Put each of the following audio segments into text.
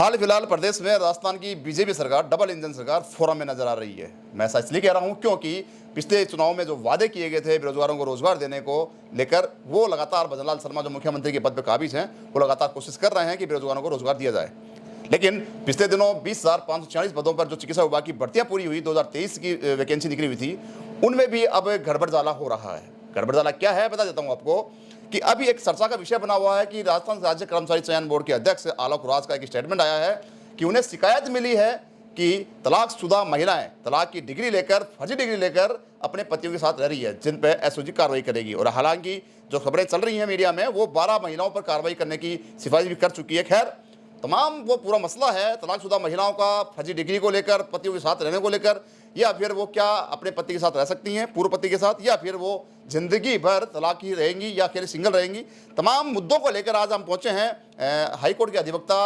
हाल फिलहाल प्रदेश में राजस्थान की बीजेपी सरकार डबल इंजन सरकार फोरम में नजर आ रही है। मैं ऐसा इसलिए कह रहा हूं क्योंकि पिछले चुनाव में जो वादे किए गए थे बेरोजगारों को रोजगार देने को लेकर, वो लगातार भजनलाल शर्मा जो मुख्यमंत्री के पद पर काबिज हैं, वो लगातार कोशिश कर रहे हैं कि बेरोजगारों को रोजगार दिया जाए। लेकिन पिछले दिनों 20,546 पदों पर जो चिकित्सा विभाग की भर्तियां पूरी हुई, 2023 की वैकेंसी निकली हुई थी, उनमें भी अब गड़बड़झाला हो रहा है। गड़बड़झाला क्या है बता देता हूं आपको कि अभी एक चर्चा का विषय बना हुआ है कि राजस्थान राज्य कर्मचारी चयन बोर्ड के अध्यक्ष आलोक राज का एक स्टेटमेंट आया है कि उन्हें शिकायत मिली है कि तलाकशुदा महिलाएं तलाक की डिग्री लेकर, फर्जी डिग्री लेकर अपने पतियों के साथ रह रही है, जिन पर एसओजी कार्रवाई करेगी। और हालांकि जो खबरें चल रही हैं मीडिया में, वो 12 महिलाओं पर कार्रवाई करने की सिफारिश भी कर चुकी है। खैर, तमाम वो पूरा मसला है तलाकशुदा महिलाओं का फर्जी डिग्री को लेकर, पतियों के साथ रहने को लेकर, या फिर वो क्या अपने पति के साथ रह सकती हैं, पूर्व पति के साथ, या फिर वो जिंदगी भर तलाक ही रहेंगी या फिर सिंगल रहेंगी। तमाम मुद्दों को लेकर आज हम पहुंचे हैं हाईकोर्ट के अधिवक्ता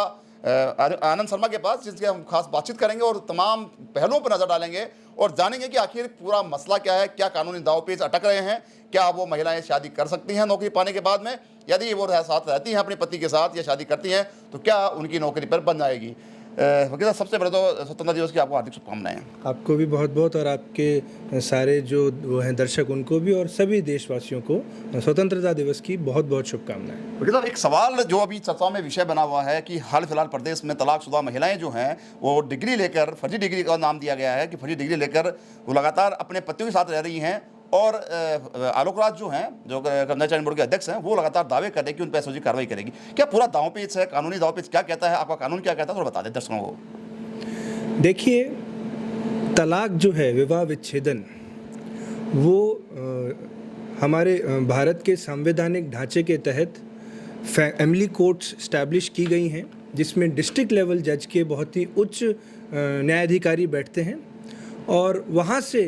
आनंद शर्मा के पास, जिसके हम खास बातचीत करेंगे और तमाम पहलुओं पर नजर डालेंगे और जानेंगे कि आखिर पूरा मसला क्या है, क्या कानूनी दांवपेच अटक रहे हैं, क्या वो महिलाएं शादी कर सकती हैं नौकरी पाने के बाद में, यदि वो साथ रहती हैं अपने पति के साथ या शादी करती हैं तो क्या उनकी नौकरी पर बन जाएगी। वकील साहब, सबसे पहले तो स्वतंत्रता दिवस की आपको हार्दिक शुभकामनाएं। आपको भी बहुत बहुत, और आपके सारे जो वो हैं दर्शक, उनको भी, और सभी देशवासियों को स्वतंत्रता दिवस की बहुत बहुत शुभकामनाएं। वकील साहब, एक सवाल जो अभी चर्चाओं में विषय बना हुआ है कि हाल फिलहाल प्रदेश में तलाकशुदा महिलाएं जो हैं, वो डिग्री लेकर, फर्जी डिग्री का नाम दिया गया है कि फर्जी डिग्री लेकर वो लगातार अपने पतियों के साथ रह रही हैं, और आलोक राज जो हैं, जो कर्मचारी चयन बोर्ड के अध्यक्ष हैं, वो लगातार दावे कर रहे हैं कि उन पर एसओजी कार्रवाई करेगी। क्या पूरा दांवपेच है, कानूनी दांवपेच क्या कहता है, आपका कानून क्या कहता है, थोड़ा बता दें दर्शकों को। देखिए, तलाक जो है, विवाह विच्छेदन, वो हमारे भारत के संवैधानिक ढांचे के तहत फैमिली कोर्ट्स स्टैब्लिश की गई हैं, जिसमें डिस्ट्रिक्ट लेवल जज के बहुत ही उच्च न्यायाधिकारी बैठते हैं, और वहाँ से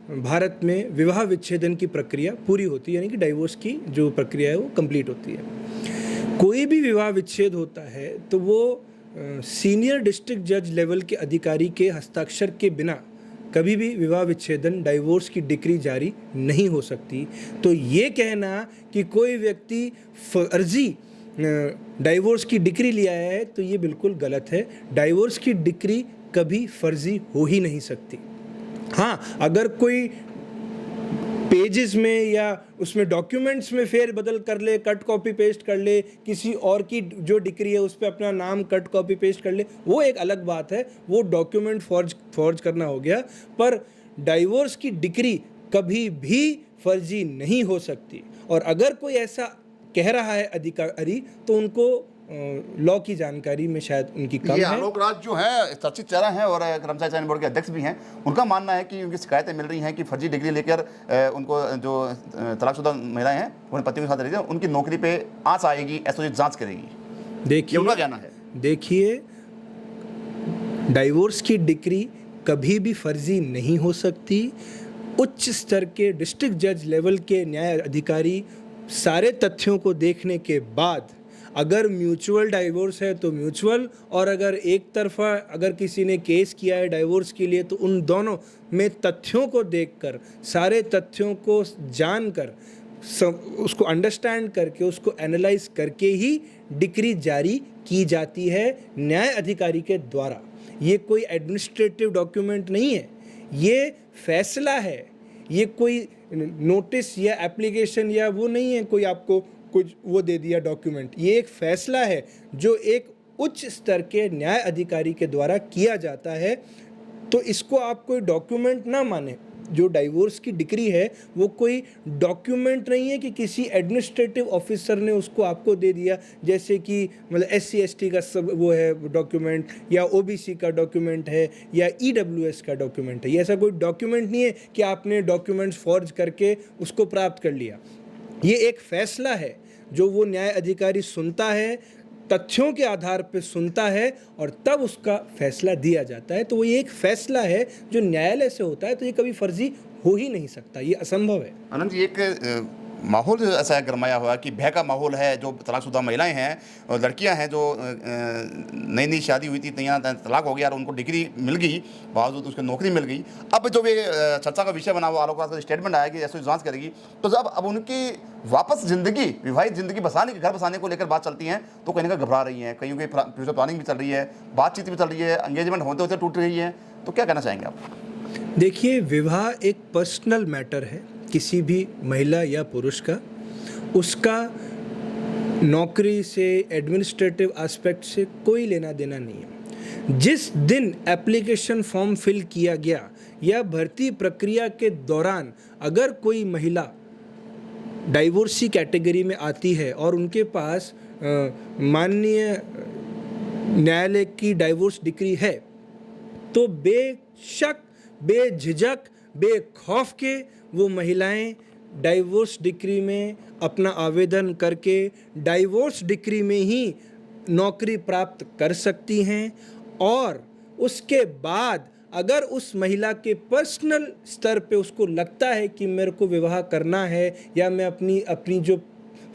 भारत में विवाह विच्छेदन की प्रक्रिया पूरी होती है, यानी कि डाइवोर्स की जो प्रक्रिया है वो कंप्लीट होती है। कोई भी विवाह विच्छेद होता है तो वो सीनियर डिस्ट्रिक्ट जज लेवल के अधिकारी के हस्ताक्षर के बिना कभी भी विवाह विच्छेदन, डाइवोर्स की डिक्री जारी नहीं हो सकती। तो ये कहना कि कोई व्यक्ति फर्जी डाइवोर्स की डिक्री लिया है, तो ये बिल्कुल गलत है। डाइवोर्स की डिक्री कभी फर्जी हो ही नहीं सकती। हाँ, अगर कोई पेजेस में या उसमें डॉक्यूमेंट्स में फेर बदल कर ले, कट कॉपी पेस्ट कर ले, किसी और की जो डिक्री है उस पर अपना नाम कट कॉपी पेस्ट कर ले, वो एक अलग बात है, वो डॉक्यूमेंट फॉर्ज करना हो गया। पर डाइवोर्स की डिक्री कभी भी फर्जी नहीं हो सकती। और अगर कोई ऐसा कह रहा है अधिकारी, तो उनको लॉ की जानकारी में शायद उनकी कम है। आलोक राज जो है चर्चित चेहरा हैं और कर्मचारी चयन बोर्ड के अध्यक्ष भी हैं। उनका मानना है कि उनकी शिकायतें मिल रही हैं कि फर्जी डिग्री लेकर उनको जो तलाकशुदा महिलाएं हैं, उन्हें पतियों के साथ रही हैं, उनकी नौकरी पे आंच आएगी, एसओजी जांच करेगी। देखिए, उनका कहना है। देखिए, डाइवोर्स की डिग्री कभी भी फर्जी नहीं हो सकती। उच्च स्तर के डिस्ट्रिक्ट जज लेवल के न्याय अधिकारी सारे तथ्यों को देखने के बाद, अगर म्यूचुअल डाइवोर्स है तो म्यूचुअल, और अगर एक तरफा अगर किसी ने केस किया है डाइवोर्स के लिए, तो उन दोनों में तथ्यों को देखकर, सारे तथ्यों को जानकर, उसको अंडरस्टैंड करके, उसको एनालाइज करके ही डिक्री जारी की जाती है न्याय अधिकारी के द्वारा। ये कोई एडमिनिस्ट्रेटिव डॉक्यूमेंट नहीं है, ये फैसला है। ये कोई नोटिस या एप्लीकेशन या वो नहीं है, कोई आपको कुछ वो दे दिया डॉक्यूमेंट। ये एक फैसला है जो एक उच्च स्तर के न्याय अधिकारी के द्वारा किया जाता है। तो इसको आप कोई डॉक्यूमेंट ना माने। जो डाइवोर्स की डिक्री है वो कोई डॉक्यूमेंट नहीं है कि किसी एडमिनिस्ट्रेटिव ऑफिसर ने उसको आपको दे दिया, जैसे कि मतलब SC/ST का सब वो है डॉक्यूमेंट, या OBC का डॉक्यूमेंट है, या EWS का डॉक्यूमेंट है। ये ऐसा कोई डॉक्यूमेंट नहीं है कि आपने डॉक्यूमेंट्स फॉर्ज करके उसको प्राप्त कर लिया। ये एक फैसला है जो वो न्याय अधिकारी सुनता है, तथ्यों के आधार पर सुनता है, और तब उसका फैसला दिया जाता है। तो वो ये एक फैसला है जो न्यायालय से होता है, तो ये कभी फर्जी हो ही नहीं सकता, ये असंभव है। आनंद जी, एक माहौल जो ऐसा है गरमाया हुआ है कि भय का माहौल है। जो तलाकशुदा महिलाएं हैं और लड़कियां हैं जो नई नई शादी हुई थी, नया तलाक हो गया और उनको डिग्री मिल गई, बावजूद उसको नौकरी मिल गई। अब जो ये चर्चा का विषय बना, वो आलोक का स्टेटमेंट आया कि ऐसी जांच करेगी, तो जब अब उनकी वापस ज़िंदगी, विवाहित ज़िंदगी बसाने की, घर बसाने को लेकर बात चलती है, तो कहीं ना कहीं घबरा रही हैं, कहीं फ्यूचर प्लानिंग भी चल रही है, बातचीत भी चल रही है, एंगेजमेंट होते होते टूट रही है। तो क्या कहना चाहेंगे आप? देखिए, विवाह एक पर्सनल मैटर है किसी भी महिला या पुरुष का। उसका नौकरी से, एडमिनिस्ट्रेटिव एस्पेक्ट से कोई लेना देना नहीं है। जिस दिन एप्लीकेशन फॉर्म फिल किया गया या भर्ती प्रक्रिया के दौरान अगर कोई महिला डाइवोर्सी कैटेगरी में आती है और उनके पास माननीय न्यायालय की डाइवोर्स डिक्री है, तो बेशक, बेझिझक, बेखौफ के वो महिलाएं डाइवोर्स डिक्री में अपना आवेदन करके डाइवोर्स डिक्री में ही नौकरी प्राप्त कर सकती हैं। और उसके बाद अगर उस महिला के पर्सनल स्तर पे उसको लगता है कि मेरे को विवाह करना है, या मैं अपनी जो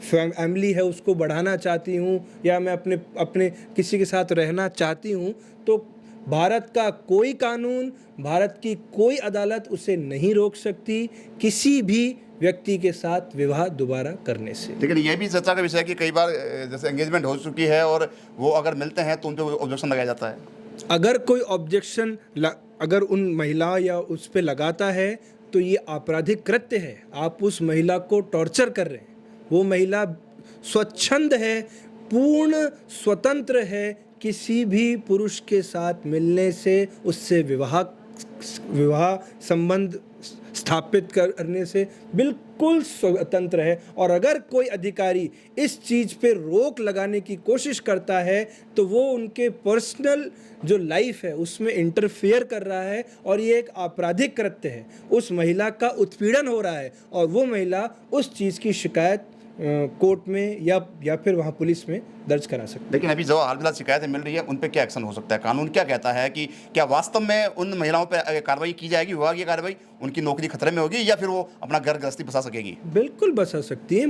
फैमिली है उसको बढ़ाना चाहती हूँ, या मैं अपने किसी के साथ रहना चाहती हूँ, तो भारत का कोई कानून, भारत की कोई अदालत उसे नहीं रोक सकती किसी भी व्यक्ति के साथ विवाह दोबारा करने से। लेकिन ये भी चर्चा का विषय है कि कई बार जैसे एंगेजमेंट हो चुकी है और वो अगर मिलते हैं तो उन पर ऑब्जेक्शन लगाया जाता है। अगर कोई ऑब्जेक्शन अगर उन महिला या उस पे लगाता है, तो ये आपराधिक कृत्य है। आप उस महिला को टॉर्चर कर रहे हैं। वो महिला स्वच्छंद है, पूर्ण स्वतंत्र है किसी भी पुरुष के साथ मिलने से, उससे विवाह संबंध स्थापित करने से बिल्कुल स्वतंत्र है। और अगर कोई अधिकारी इस चीज़ पे रोक लगाने की कोशिश करता है, तो वो उनके पर्सनल जो लाइफ है उसमें इंटरफेयर कर रहा है, और ये एक आपराधिक कृत्य है। उस महिला का उत्पीड़न हो रहा है, और वो महिला उस चीज़ की शिकायत कोर्ट में या फिर वहाँ पुलिस में दर्ज करा सकते हैं। लेकिन अभी जो हाल फिलहाल शिकायतें मिल रही है, उन पे क्या एक्शन हो सकता है? कानून क्या कहता है कि क्या वास्तव में उन महिलाओं पे कार्रवाई की जाएगी, विभागीय कार्रवाई, उनकी नौकरी खतरे में होगी, या फिर वो अपना घर गृहस्थी बसा सकेगी? बिल्कुल बसा सकती है।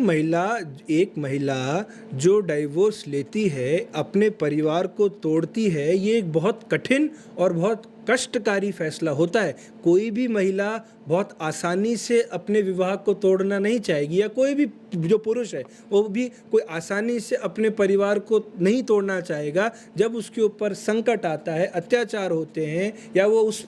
एक महिला जो डाइवोर्स लेती है, अपने परिवार को तोड़ती है, ये एक बहुत कठिन और बहुत कष्टकारी फैसला होता है। कोई भी महिला बहुत आसानी से अपने विवाह को तोड़ना नहीं चाहेगी, या कोई भी जो पुरुष है वो भी कोई आसानी से अपने परिवार को नहीं तोड़ना चाहेगा। जब उसके ऊपर संकट आता है, अत्याचार होते हैं, या वो उस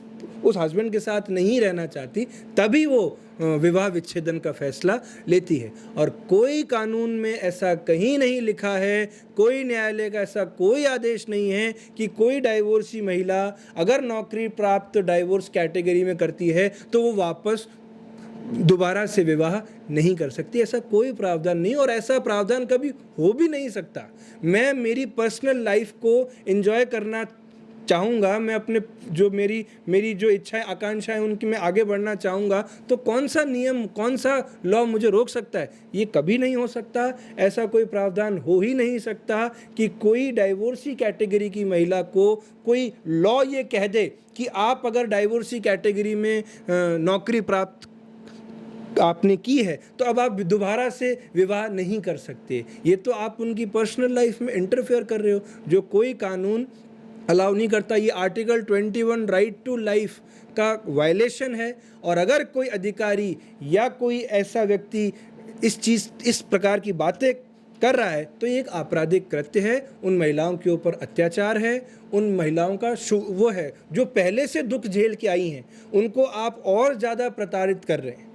हस्बैंड के साथ नहीं रहना चाहती, तभी वो विवाह विच्छेदन का फैसला लेती है। और कोई कानून में ऐसा कहीं नहीं लिखा है, कोई न्यायालय का ऐसा कोई आदेश नहीं है कि कोई डाइवोर्सी महिला अगर नौकरी प्राप्त डाइवोर्स कैटेगरी में करती है तो वो वापस दोबारा से विवाह नहीं कर सकती। ऐसा कोई प्रावधान नहीं, और ऐसा प्रावधान कभी हो भी नहीं सकता। मैं मेरी पर्सनल लाइफ को एंजॉय करना चाहूँगा, मैं अपने जो मेरी जो इच्छाएं, आकांक्षाएं, उनकी मैं आगे बढ़ना चाहूँगा, तो कौन सा नियम, कौन सा लॉ मुझे रोक सकता है? ये कभी नहीं हो सकता। ऐसा कोई प्रावधान हो ही नहीं सकता कि कोई डाइवोर्सी कैटेगरी की महिला को कोई लॉ ये कह दे कि आप अगर डाइवोर्सी कैटेगरी में नौकरी प्राप्त आपने की है तो अब आप दोबारा से विवाह नहीं कर सकते। ये तो आप उनकी पर्सनल लाइफ में इंटरफेयर कर रहे हो, जो कोई कानून अलाउ नहीं करता। ये आर्टिकल 21 राइट टू लाइफ का वायलेशन है। और अगर कोई अधिकारी या कोई ऐसा व्यक्ति इस प्रकार की बातें कर रहा है, तो ये एक आपराधिक कृत्य है। उन महिलाओं के ऊपर अत्याचार है। उन महिलाओं का वो है जो पहले से दुख झेल के आई हैं, उनको आप और ज़्यादा प्रताड़ित कर रहे हैं।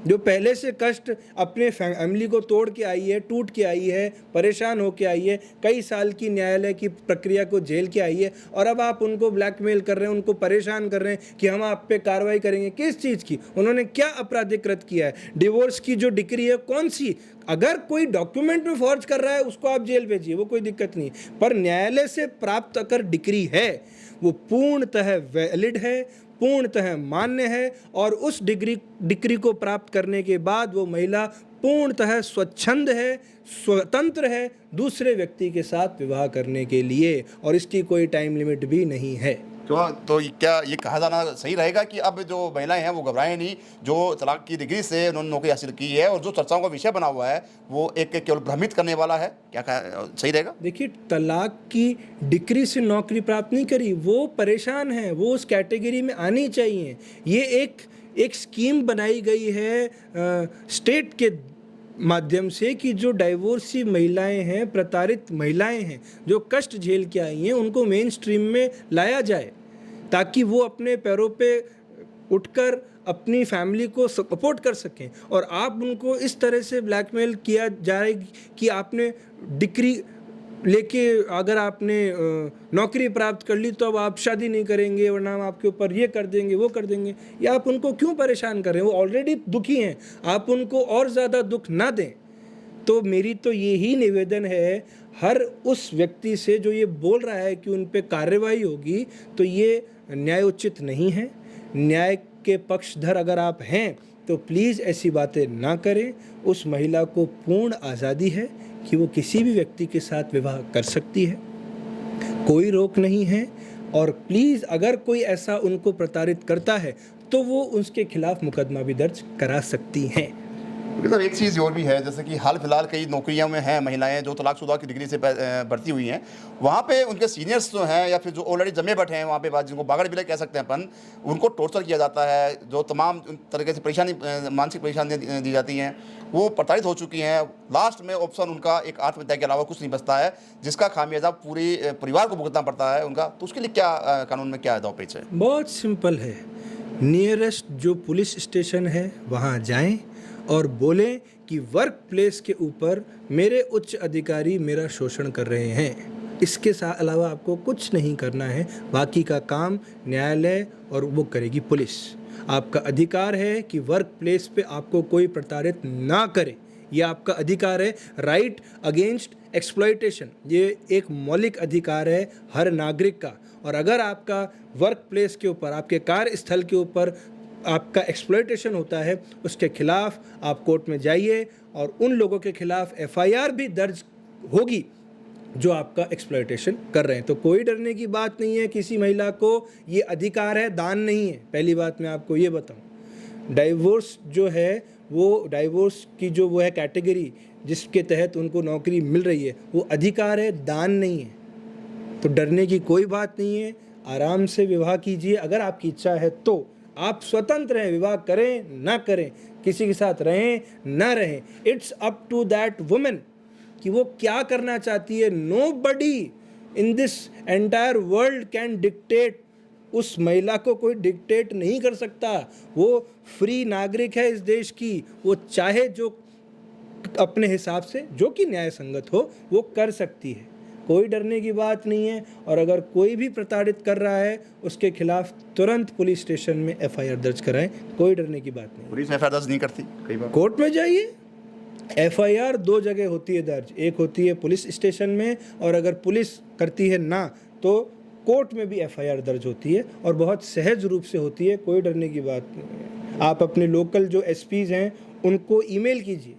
जो पहले से कष्ट अपने फैमिली को तोड़ के आई है, टूट के आई है, परेशान हो के आई है, कई साल की न्यायालय की प्रक्रिया को झेल के आई है, और अब आप उनको ब्लैकमेल कर रहे हैं, उनको परेशान कर रहे हैं कि हम आप पे कार्रवाई करेंगे। किस चीज़ की? उन्होंने क्या आपराधिक कृत्य किया है? डिवोर्स की जो डिक्री है कौन सी? अगर कोई डॉक्यूमेंट में फॉर्ज कर रहा है उसको आप जेल भेजिए, वो कोई दिक्कत नहीं। पर न्यायालय से प्राप्त अगर डिक्री है वो पूर्णतः वैलिड है, पूर्णतः मान्य है, और उस डिक्री को प्राप्त करने के बाद वो महिला पूर्णतः स्वच्छंद है, स्वतंत्र है दूसरे व्यक्ति के साथ विवाह करने के लिए, और इसकी कोई टाइम लिमिट भी नहीं है। क्यों तो क्या ये कहा जाना सही रहेगा कि अब जो महिलाएं हैं वो घबराएं नहीं, जो तलाक की डिग्री से उन्होंने नौकरी हासिल की है और जो चर्चाओं का विषय बना हुआ है वो एक केवल भ्रमित करने वाला है, क्या सही रहेगा? देखिए, तलाक की डिग्री से नौकरी प्राप्त नहीं करी, वो परेशान है, वो उस कैटेगरी में आनी चाहिए। ये एक स्कीम बनाई गई है स्टेट के माध्यम से कि जो डाइवोर्सी महिलाएं हैं, प्रताड़ित महिलाएं हैं, जो कष्ट झेल के आई हैं, उनको मेन स्ट्रीम में लाया जाए ताकि वो अपने पैरों पे उठकर अपनी फैमिली को सपोर्ट कर सकें। और आप उनको इस तरह से ब्लैकमेल किया जाए कि आपने डिग्री लेके अगर आपने नौकरी प्राप्त कर ली तो अब आप शादी नहीं करेंगे, वरना हम आपके ऊपर ये कर देंगे, वो कर देंगे। या आप उनको क्यों परेशान कर रहे हैं? वो ऑलरेडी दुखी हैं, आप उनको और ज़्यादा दुख ना दें। तो मेरी तो यही निवेदन है हर उस व्यक्ति से जो ये बोल रहा है कि उन पे कार्रवाई होगी, तो ये न्यायोचित नहीं है। न्याय के पक्षधर अगर आप हैं तो प्लीज़ ऐसी बातें ना करें। उस महिला को पूर्ण आज़ादी है कि वो किसी भी व्यक्ति के साथ विवाह कर सकती है, कोई रोक नहीं है। और प्लीज़ अगर कोई ऐसा उनको प्रताड़ित करता है तो वो उसके खिलाफ मुकदमा भी दर्ज करा सकती हैं। मतलब एक चीज़ और भी है, जैसे कि हाल फिलहाल कई नौकरियों में हैं महिलाएं जो तलाकशुदा की डिग्री से भर्ती हुई हैं, वहाँ पे उनके सीनियर्स जो हैं या फिर जो ऑलरेडी जमे बैठे हैं वहाँ पे बात जिनको बागड़ बिले कह सकते हैं अपन, उनको टॉर्चर किया जाता है, जो तमाम तरीके से परेशानी मानसिक परेशानियाँ दी जाती हैं, वो प्रताड़ित हो चुकी हैं। लास्ट में ऑप्शन उनका एक आत्महत्या के अलावा कुछ नहीं बचता है, जिसका खामियाजा पूरी परिवार को भुगतना पड़ता है उनका। तो उसके लिए क्या कानून में क्या दाव पेच है? बहुत सिंपल है, नियरेस्ट जो पुलिस स्टेशन है वहाँ जाएं और बोलें कि वर्क प्लेस के ऊपर मेरे उच्च अधिकारी मेरा शोषण कर रहे हैं। इसके अलावा आपको कुछ नहीं करना है, बाकी का काम न्यायालय और वो करेगी पुलिस। आपका अधिकार है कि वर्क प्लेस पे आपको कोई प्रताड़ित ना करे, ये आपका अधिकार है। राइट अगेंस्ट एक्सप्लॉयटेशन ये एक मौलिक अधिकार है हर नागरिक का। और अगर आपका वर्क प्लेस के ऊपर, आपके कार्यस्थल के ऊपर आपका एक्सप्लॉयटेशन होता है, उसके खिलाफ आप कोर्ट में जाइए और उन लोगों के खिलाफ एफआईआर भी दर्ज होगी जो आपका एक्सप्लॉयटेशन कर रहे हैं। तो कोई डरने की बात नहीं है, किसी महिला को ये अधिकार है, दान नहीं है। पहली बात मैं आपको ये बताऊं, डाइवोर्स जो है वो डाइवोर्स की जो वो है कैटेगरी जिसके तहत उनको नौकरी मिल रही है, वो अधिकार है, दान नहीं है। तो डरने की कोई बात नहीं है, आराम से विवाह कीजिए। अगर आपकी इच्छा है तो आप स्वतंत्र हैं, विवाह करें ना करें, किसी के साथ रहें ना रहें, it's up to that women कि वो क्या करना चाहती है। Nobody in this entire world can dictate. उस महिला को कोई डिक्टेट नहीं कर सकता, वो फ्री नागरिक है इस देश की। वो चाहे जो अपने हिसाब से जो कि न्याय संगत हो वो कर सकती है, कोई डरने की बात नहीं है। और अगर कोई भी प्रताड़ित कर रहा है उसके खिलाफ तुरंत पुलिस स्टेशन में एफआईआर दर्ज कराएं, कोई डरने की बात नहीं। पुलिस एफआईआर दर्ज नहीं करती कई बार? कोर्ट में जाइए, एफआईआर 2 जगह होती है दर्ज, एक होती है पुलिस स्टेशन में और अगर पुलिस करती है ना तो कोर्ट में भी एफआईआर दर्ज होती है और बहुत सहज रूप से होती है, कोई डरने की बात नहीं है। आप अपने लोकल जो एसपीज हैं उनको ईमेल कीजिए,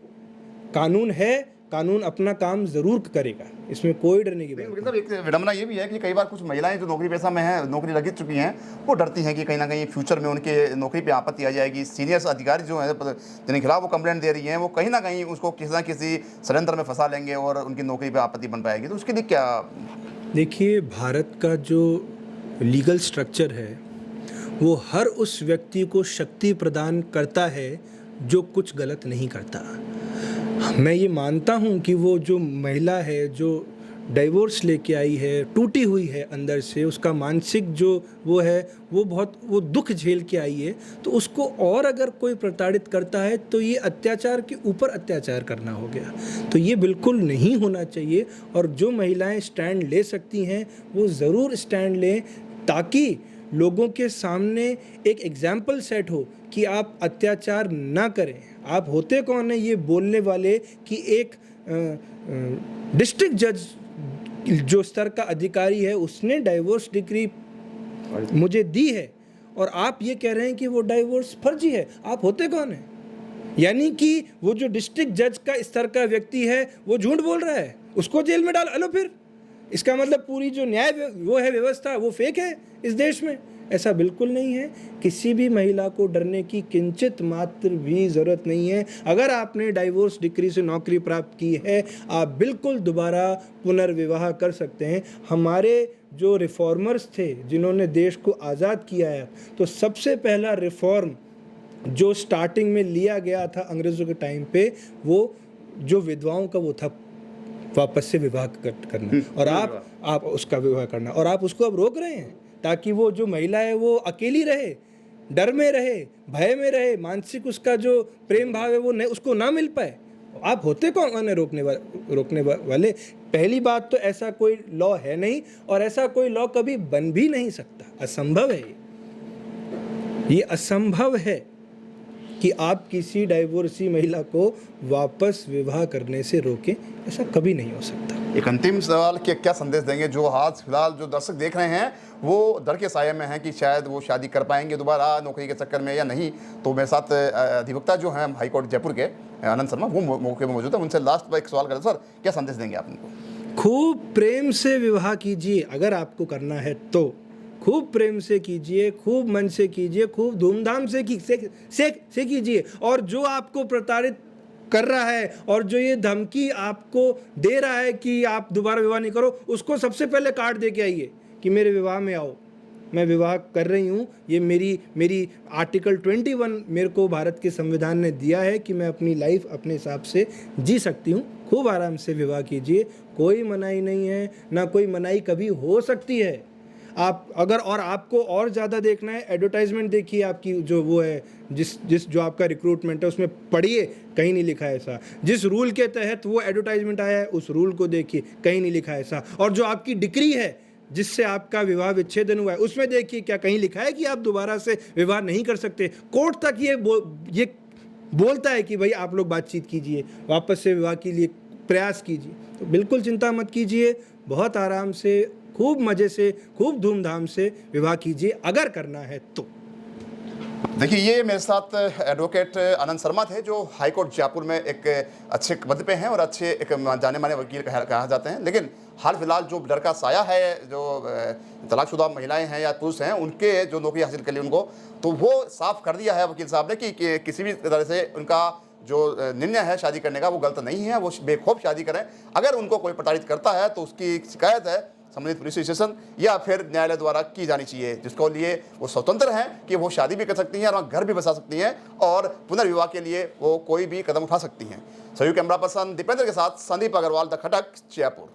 कानून है, कानून अपना काम जरूर करेगा, इसमें कोई डरने की बात नहीं। मतलब एक विडंबना ये भी है कि कई बार कुछ महिलाएं जो नौकरी पेशा में हैं, नौकरी लग चुकी हैं, वो डरती हैं कि कहीं ना कहीं फ्यूचर में उनके नौकरी पे आपत्ति आ जाएगी। सीनियर अधिकारी जो हैं जिनके खिलाफ वो कंप्लेंट दे रही हैं, वो कहीं ना कहीं उसको किसी ना किसी षड्यंत्र में फंसा लेंगे और उनकी नौकरी पे आपत्ति बन पाएगी। तो उसके लिए क्या? देखिए, भारत का जो लीगल स्ट्रक्चर है वो हर उस व्यक्ति को शक्ति प्रदान करता है जो कुछ गलत नहीं करता। मैं ये मानता हूँ कि वो जो महिला है जो डाइवोर्स लेके आई है, टूटी हुई है अंदर से, उसका मानसिक जो वो है वो दुख झेल के आई है, तो उसको और अगर कोई प्रताड़ित करता है तो ये अत्याचार के ऊपर अत्याचार करना हो गया। तो ये बिल्कुल नहीं होना चाहिए। और जो महिलाएं स्टैंड ले सकती हैं वो ज़रूर स्टैंड लें ताकि लोगों के सामने एक एग्जाम्पल सेट हो कि आप अत्याचार ना करें। आप होते कौन है ये बोलने वाले कि एक डिस्ट्रिक्ट जज जो स्तर का अधिकारी है उसने डाइवोर्स डिग्री मुझे दी है और आप ये कह रहे हैं कि वो डाइवोर्स फर्जी है। आप होते कौन है? यानी कि वो जो डिस्ट्रिक्ट जज का स्तर का व्यक्ति है वो झूठ बोल रहा है, उसको जेल में डाल लो। फिर इसका मतलब पूरी जो वो है व्यवस्था वो फेक है इस देश में? ऐसा बिल्कुल नहीं है। किसी भी महिला को डरने की किंचित मात्र भी ज़रूरत नहीं है। अगर आपने डाइवोर्स डिक्री से नौकरी प्राप्त की है, आप बिल्कुल दोबारा पुनर्विवाह कर सकते हैं। हमारे जो रिफॉर्मर्स थे जिन्होंने देश को आज़ाद किया है, तो सबसे पहला रिफॉर्म जो स्टार्टिंग में लिया गया था अंग्रेज़ों के टाइम पे, वो जो विधवाओं का वो था वापस से विवाह करना, और आप उसका विवाह करना, और आप उसको अब रोक रहे हैं ताकि वो जो महिला है वो अकेली रहे, डर में रहे, भय में रहे, मानसिक उसका जो प्रेम भाव है वो उसको ना मिल पाए। आप होते कौन है रोकने वाले? पहली बात तो ऐसा कोई लॉ है नहीं, और ऐसा कोई लॉ कभी बन भी नहीं सकता। असंभव है ये असंभव है कि आप किसी डाइवोर्सी महिला को वापस विवाह करने से रोकें। ऐसा कभी नहीं हो सकता। एक अंतिम सवाल कि क्या संदेश देंगे जो आज फिलहाल जो दर्शक देख रहे हैं वो डर के साये में हैं कि शायद वो शादी कर पाएंगे दोबारा नौकरी के चक्कर में या नहीं? तो मेरे साथ अधिवक्ता जो हैं हाई कोर्ट जयपुर के आनंद शर्मा, वो मौके में मौजूद है। उनसे लास्ट पर एक सवाल करें सर, क्या संदेश देंगे आप उनको? खूब प्रेम से विवाह कीजिए, अगर आपको करना है तो खूब प्रेम से कीजिए, खूब मन से कीजिए, खूब धूमधाम से कीजिए। और जो आपको प्रताड़ित कर रहा है और जो ये धमकी आपको दे रहा है कि आप दोबारा विवाह नहीं करो, उसको सबसे पहले कार्ड दे के आइए कि मेरे विवाह में आओ, मैं विवाह कर रही हूँ। ये मेरी आर्टिकल 21 मेरे को भारत के संविधान ने दिया है कि मैं अपनी लाइफ अपने हिसाब से जी सकती हूँ। खूब आराम से विवाह कीजिए, कोई मनाही नहीं है, ना कोई मनाही कभी हो सकती है। आप अगर और आपको और ज़्यादा देखना है, एडवर्टाइजमेंट देखिए आपकी जो वो है, जिस जो आपका रिक्रूटमेंट है उसमें पढ़िए, कहीं नहीं लिखा है ऐसा। जिस रूल के तहत वो एडवर्टाइजमेंट आया है उस रूल को देखिए, कहीं नहीं लिखा है ऐसा। और जो आपकी डिक्री है जिससे आपका विवाह विच्छेदन हुआ है, उसमें देखिए क्या कहीं लिखा है कि आप दोबारा से विवाह नहीं कर सकते। कोर्ट तक ये बोलता है कि भाई आप लोग बातचीत कीजिए, वापस से विवाह के लिए प्रयास कीजिए। तो बिल्कुल चिंता मत कीजिए, बहुत आराम से, खूब मज़े से, खूब धूमधाम से विवाह कीजिए अगर करना है तो। देखिए, ये मेरे साथ एडवोकेट आनंद शर्मा थे जो हाईकोर्ट जयपुर में एक अच्छे पद पे हैं और अच्छे एक जाने माने वकील कहा जाते हैं। लेकिन हाल फिलहाल जो डर का साया है, जो तलाकशुदा महिलाएं हैं या पुरुष हैं, उनके जो नौकरी हासिल कर ली उनको, तो वो साफ कर दिया है वकील साहब ने कि किसी भी तरह से उनका जो निर्णय है शादी करने का वो गलत नहीं है, वो बेखौफ शादी करें। अगर उनको कोई प्रताड़ित करता है तो उसकी शिकायत है संबंधित पुलिस स्टेशन या फिर न्यायालय द्वारा की जानी चाहिए, जिसको लिए वो स्वतंत्र हैं कि वो शादी भी कर सकती हैं और घर भी बसा सकती हैं और पुनर्विवाह के लिए वो कोई भी कदम उठा सकती हैं। सहयोग कैमरा पर्सन दीपेंद्र के साथ संदीप अग्रवाल, द खटक, जयपुर।